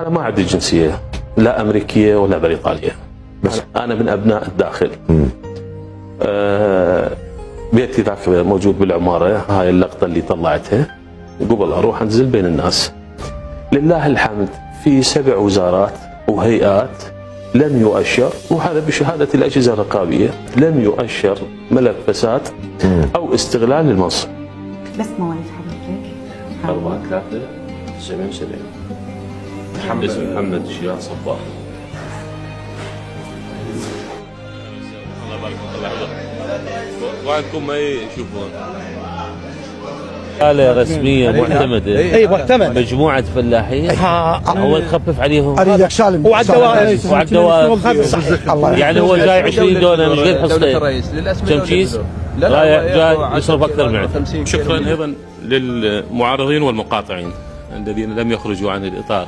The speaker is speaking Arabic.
أنا ما عندي جنسية لا أمريكية ولا بريطانية، بس أنا من أبناء الداخل. بيتي ذاك موجود بالعمارة، هاي اللقطة اللي طلعتها قبل أروح أنزل بين الناس. لله الحمد في 7 وزارات وهيئات لم يؤشر، وهذا بشهادة الأجهزة الرقابية، لم يؤشر ملف فساد أو استغلال للمنصب. بس مواليد حضرتك؟ 4/3/77. محمد شياب صباح. الله يبارك الله يحفظك. وعندكم ما يشوفون آلة رسمية معتمدة. اي معتمد. مجموعة فلاحين هو يخفف عليهم. اريدك سالم. وعلى الدوائر. يعني هو جاي 20 دولار مش قد حصتين. كم كيس؟ جاي يصرف أكثر من. شكرا أيضا للمعارضين والمقاطعين الذين لم يخرجوا عن الإطار